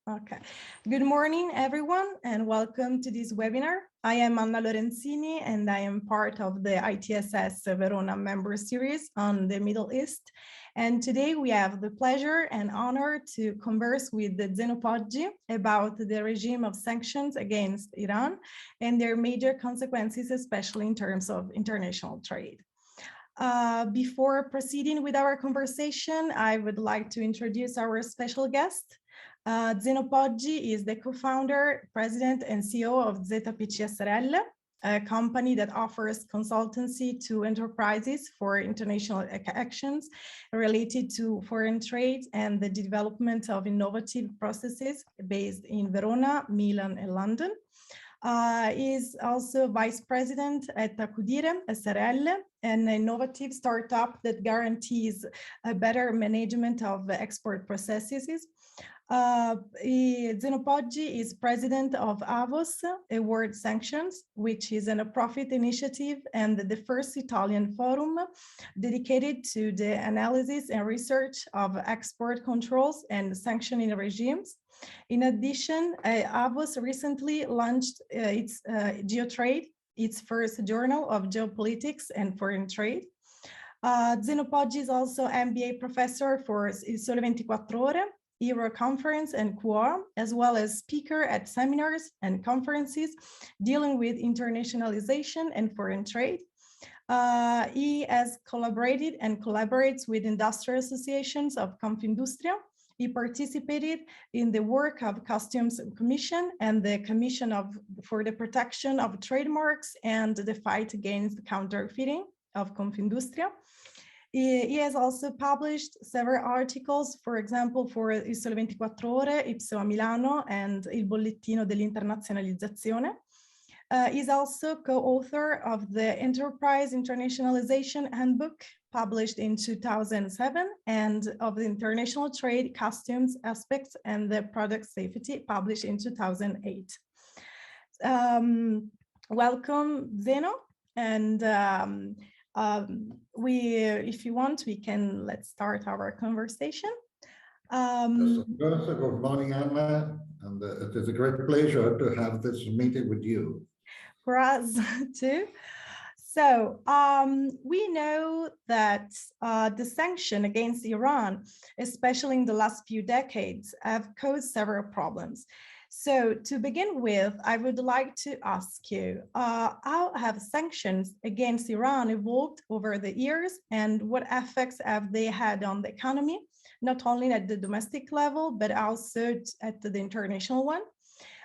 Okay. Good morning, everyone, and welcome to this webinar. I am Anna Lorenzini, and I am part of the ITSS Verona member series on the Middle East. And today we have the pleasure and honor to converse with Zeno Poggi about the regime of sanctions against Iran and their major consequences, especially in terms of international trade. Before proceeding with our conversation, I would like to introduce our special guest. Zeno Poggi is the co-founder, president, and CEO of ZPC S.r.l, a company that offers consultancy to enterprises for international actions related to foreign trade and the development of innovative processes based in Verona, Milan, and London. He is also vice president at ACCUDIRE S.r.l, an innovative startup that guarantees a better management of export processes. Zeno Poggi is president of AWOS, Award Sanctions, which is a non-profit initiative and the first Italian forum dedicated to the analysis and research of export controls and sanctioning regimes. In addition, AWOS recently launched its Geotrade, its first journal of geopolitics and foreign trade. Zeno Poggi is also MBA professor for Il Sole 24 Ore, Euro Conference and Quorum, as well as speaker at seminars and conferences dealing with internationalization and foreign trade. He has collaborated and collaborates with industrial associations of Confindustria. He participated in the work of Customs Commission and the Commission for the Protection of Trademarks and the fight against counterfeiting of Confindustria. He has also published several articles, for example, for Il Sole 24 Ore, Ipso a Milano, and Il Bollettino dell'Internazionalizzazione. He's also co-author of the Enterprise Internationalization Handbook, published in 2007, and of the International Trade, Customs Aspects, and the Product Safety, published in 2008. Welcome, Zeno, and if you want, let's start our conversation. Good morning, Anna, and it is a great pleasure to have this meeting with you. For us too. So we know that the sanction against Iran, especially in the last few decades, have caused several problems. So to begin with, I would like to ask you, how have sanctions against Iran evolved over the years, and what effects have they had on the economy, not only at the domestic level, but also at the international one?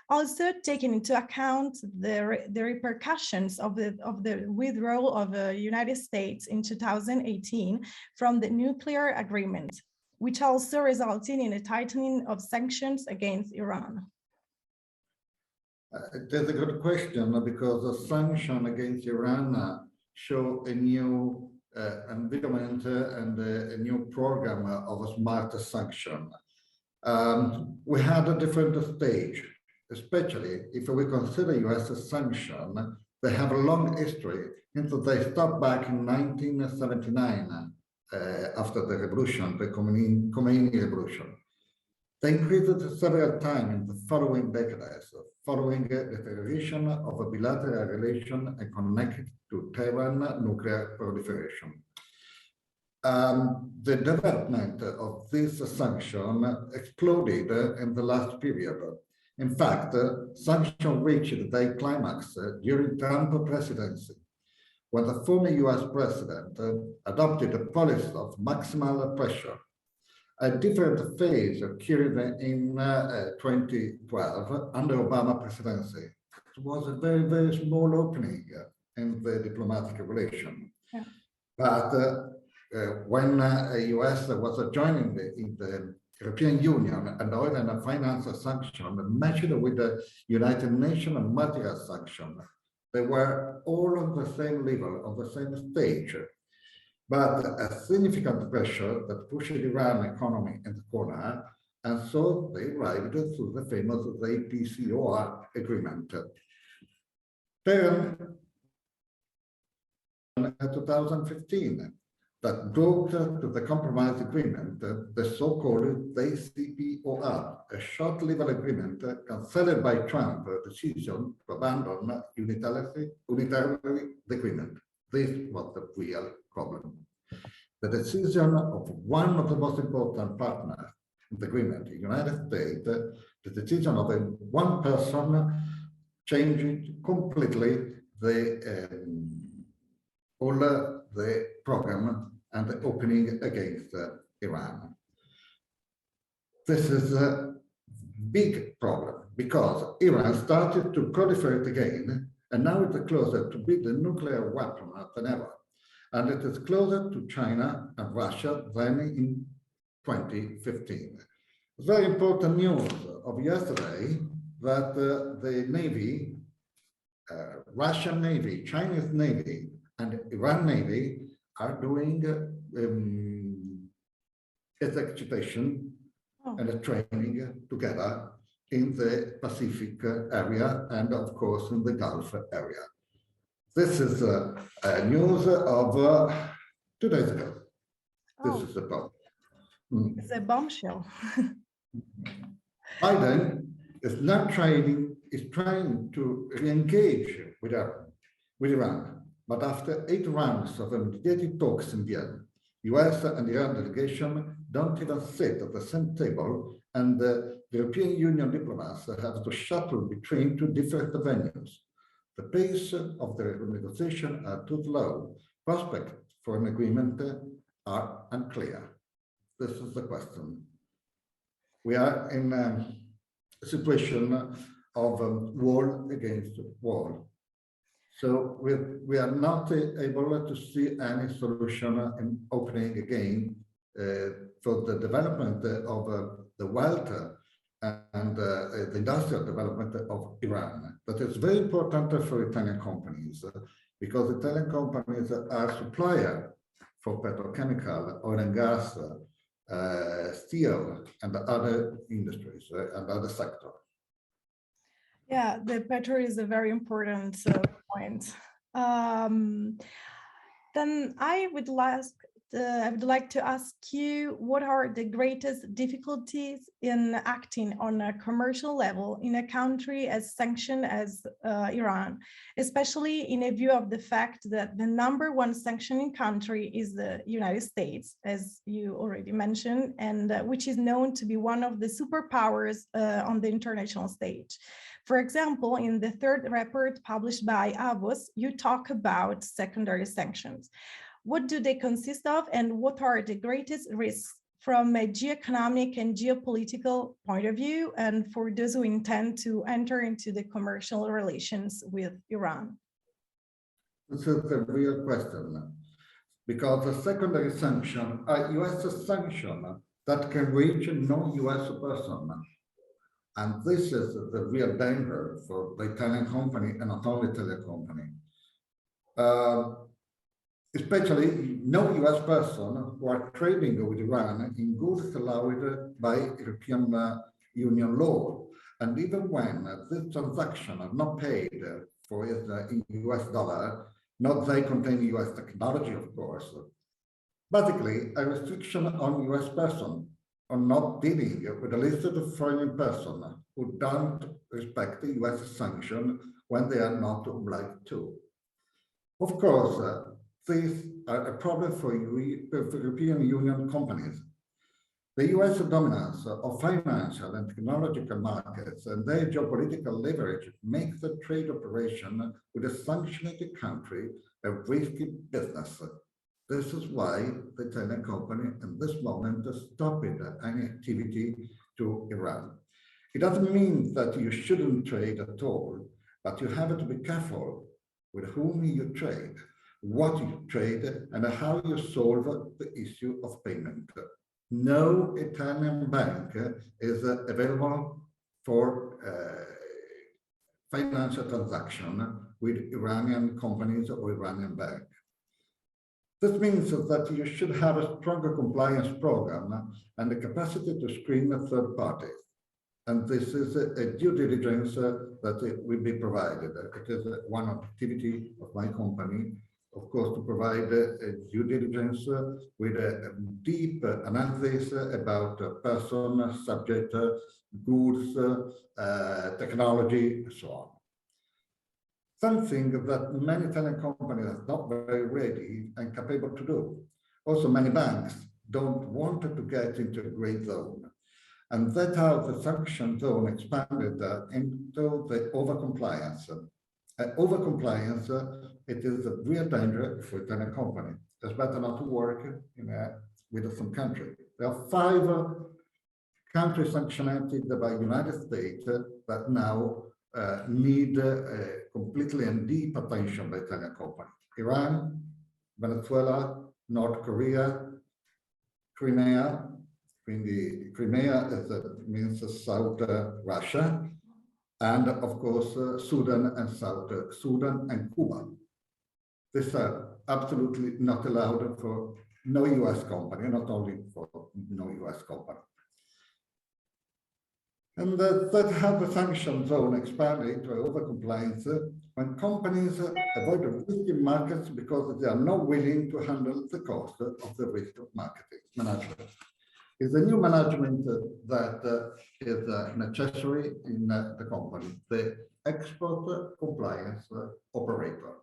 Also taking into account the repercussions of the withdrawal of the United States in 2018 from the nuclear agreement, which also resulted in a tightening of sanctions against Iran. It is a good question because the sanction against Iran show a new environment and a new program of a smart sanction. We had a different stage, especially if we consider US sanction. They have a long history since they stopped back in 1979 after the revolution, the Khomeini revolution. They increased it several times in the following decades, following the deterioration of a bilateral relation and connected to Tehran nuclear proliferation. The development of this sanction exploded in the last period. In fact, sanctions reached their climax during Trump's presidency, when the former US president adopted a policy of maximal pressure. A different phase occurred in 2012 under Obama presidency. It was a very, very small opening in the diplomatic relation. Yeah. But when the US was joining the European Union and oil and finance sanction matched with the United Nations material sanction, they were all on the same level, on the same stage. But a significant pressure that pushed the Iran economy in the corner, and so they arrived to the famous ACCUDIRE agreement. Then, in 2015, that brought to the compromise agreement the so-called ACCUDIRE, a short-lived agreement cancelled by Trump decision to abandon unilaterally the agreement. This was the real problem. The decision of one of the most important partners in the agreement, the United States, the decision of one person changed completely all the program and the opening against Iran. This is a big problem because Iran started to proliferate again, and now it is closer to be the nuclear weapon than ever. And it is closer to China and Russia than in 2015. Very important news of yesterday that the Navy, Russian Navy, Chinese Navy, and Iran Navy are doing execution and training together in the Pacific area and, of course, in the Gulf area. This is news of 2 days ago. This is the problem. It's a bombshell. Biden is now trying to re-engage with Iran, but after 8 rounds of mediated talks in Vienna, US and Iran delegation don't even sit at the same table, and the European Union diplomats have to shuttle between 2 different venues. The pace of the negotiation are too slow. Prospects for an agreement are unclear. This is the question. We are in a situation of war against war. So we are not able to see any solution in opening again for the development of the wealth and the industrial development of Iran. That is very important for Italian companies because Italian companies are suppliers for petrochemical, oil and gas, steel, and other industries and other sectors. Yeah, the petrol is a very important point. Then I would like to ask you, what are the greatest difficulties in acting on a commercial level in a country as sanctioned as Iran, especially in a view of the fact that the #1 sanctioning country is the United States, as you already mentioned, and which is known to be one of the superpowers on the international stage. For example, in the 3rd report published by AWOS, you talk about secondary sanctions. What do they consist of, and what are the greatest risks from a geoeconomic and geopolitical point of view, and for those who intend to enter into the commercial relations with Iran? This is a real question, because the secondary sanction are US sanction that can reach no US person. And this is the real danger for the Italian company, and not only Italian company. Especially no US person who are trading with Iran in goods allowed by European Union law. And even when this transaction are not paid for in US dollar, not they contain US technology, of course. Basically, a restriction on US person on not dealing with a listed foreign person who don't respect the US sanction when they are not obliged to. Of course, these are a problem for European Union companies. The US dominance of financial and technological markets and their geopolitical leverage make the trade operation with a sanctioned country a risky business. This is why the Italian company in this moment stopped any activity to Iran. It doesn't mean that you shouldn't trade at all, but you have to be careful with whom you trade, what you trade, and how you solve the issue of payment. No Italian bank is available for financial transaction with Iranian companies or Iranian bank. This means that you should have a stronger compliance program and the capacity to screen third parties. And this is a due diligence that will be provided. It is one activity of my company of course, to provide due diligence with a deep analysis about person, subject, goods, technology, and so on. Something that many Italian companies are not very ready and capable to do. Also, many banks don't want to get into a gray zone. And that's how the sanction zone expanded into the overcompliance. Overcompliance, it is a real danger for Italian company. It's better not to work with some country. There are 5 countries sanctioned by the United States that now need completely and deep attention by Italian companies. Iran, Venezuela, North Korea, Crimea. Quindi Crimea means South Russia, and of course Sudan and South Sudan and Cuba. These are absolutely not allowed for no US company, not only for no US company. And that how the sanction zone expanded into overcompliance when companies avoid risky markets because they are not willing to handle the cost of the risk of marketing management. It's a new management that is necessary in the company, the export compliance operator.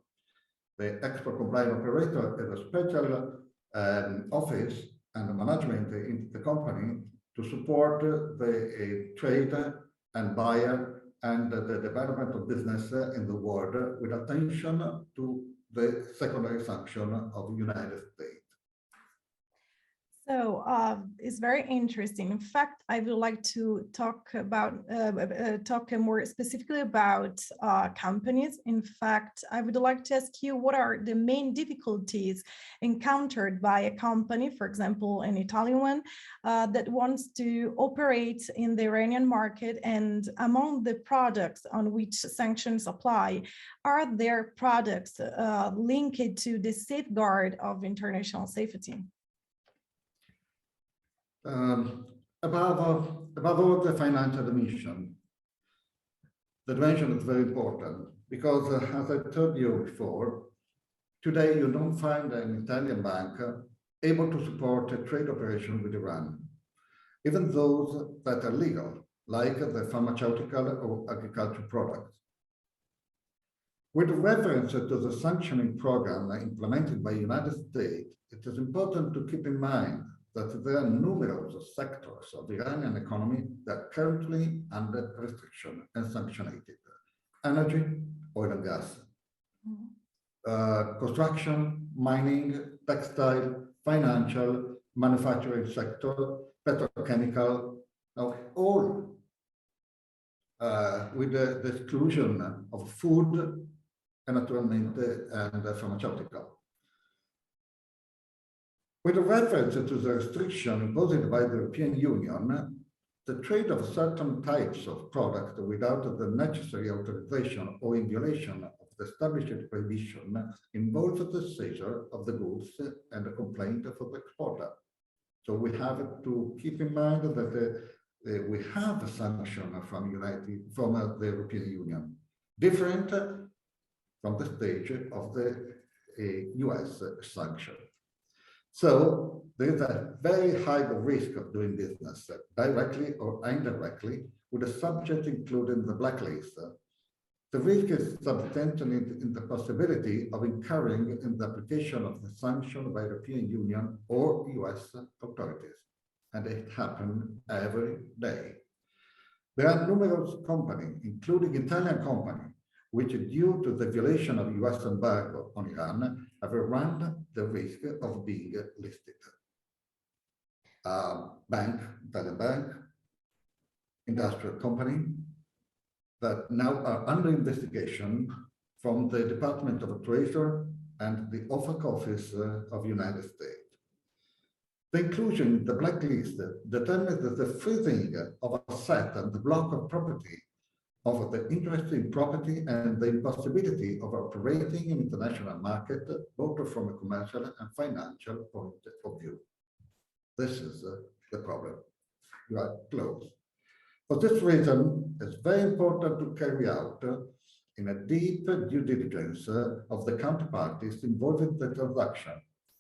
The export compliance operator is a special office and management in the company to support the trade and buyer and the development of business in the world with attention to the secondary sanction of the United States. So it's very interesting. In fact, I would like to talk more specifically about companies. In fact, I would like to ask you, what are the main difficulties encountered by a company, for example, an Italian one, that wants to operate in the Iranian market, and among the products on which sanctions apply, are there products linked to the safeguard of international safety? Above all, the financial dimension. The dimension is very important because, as I told you before, today you don't find an Italian bank able to support a trade operation with Iran, even those that are legal, like the pharmaceutical or agricultural products. With reference to the sanctioning program implemented by the United States, it is important to keep in mind that there are numerous sectors of the Iranian economy that are currently under restriction and sanctioned. Energy, oil and gas, construction, mining, textile, financial, manufacturing sector, petrochemical, all with the exclusion of food and naturalmente and pharmaceutical. With reference to the restriction imposed by the European Union, the trade of certain types of products without the necessary authorization or in violation of the established prohibition involves the seizure of the goods and a complaint for the exporter. So we have to keep in mind that we have a sanction from the European Union, different from the stage of the US sanction. So there is a very high risk of doing business directly or indirectly with a subject included in the blacklist. The risk is substantiated in the possibility of incurring in the application of the sanction by the European Union or US authorities, and it happens every day. There are numerous companies, including Italian companies, which, due to the violation of US embargo on Iran, have run the risk of being listed. Italian bank, industrial company that now are under investigation from the Department of Treasury and the OFAC Office of the United States. The inclusion in the blacklist determines the freezing of asset and the block of property of the interest in property and the impossibility of operating in international market, both from a commercial and financial point of view. This is the problem. You are closed. For this reason, it's very important to carry out in a deep due diligence of the counterparties involved in the transaction.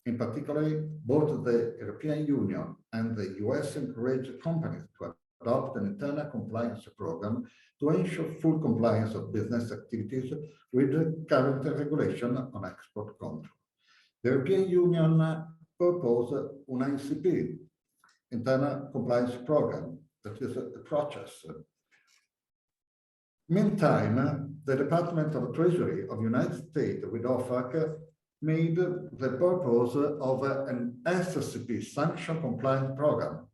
In particular, both the European Union and the US encourage companies to adopt an internal compliance program to ensure full compliance of business activities with the current regulation on export control. The European Union proposed an ICP, internal compliance program, that is a process. Meantime, the Department of Treasury of the United States with OFAC made the purpose of an SCP sanction compliance program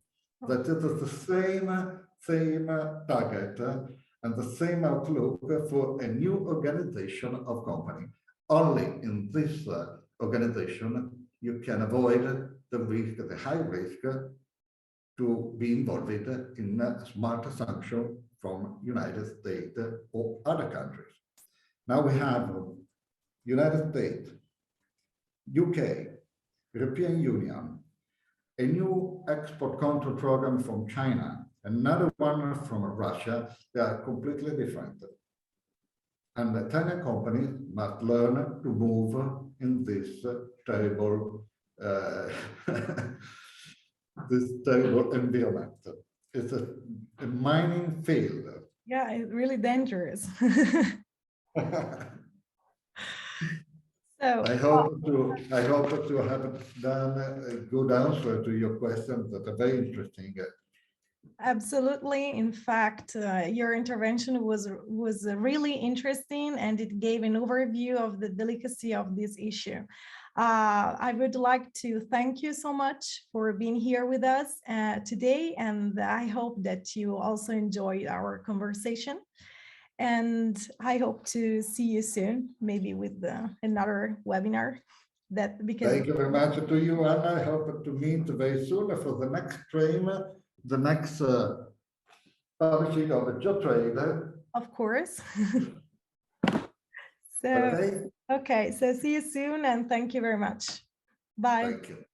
that is the same target and the same outlook for a new organization of company. Only in this organization you can avoid the risk, the high risk to be involved in a smart sanction from United States or other countries. Now we have United States, UK, European Union, a new export control program from China, another one from Russia. They are completely different. And the Italian companies must learn to move in this terrible this terrible environment. It's a mining field. Yeah, it's really dangerous. So I hope to have done a good answer to your questions that are very interesting. absolutely. In fact, your intervention was really interesting, and it gave an overview of the delicacy of this issue. I would like to thank you so much for being here with us today, and I hope that you also enjoyed our conversation. And I hope to see you soon, maybe with another webinar. Thank you very much to you, and I hope to meet very soon for the next stream, the next publishing of a job trade. Of course. So, Okay. okay, so see you soon, and thank you very much. Bye. Thank you.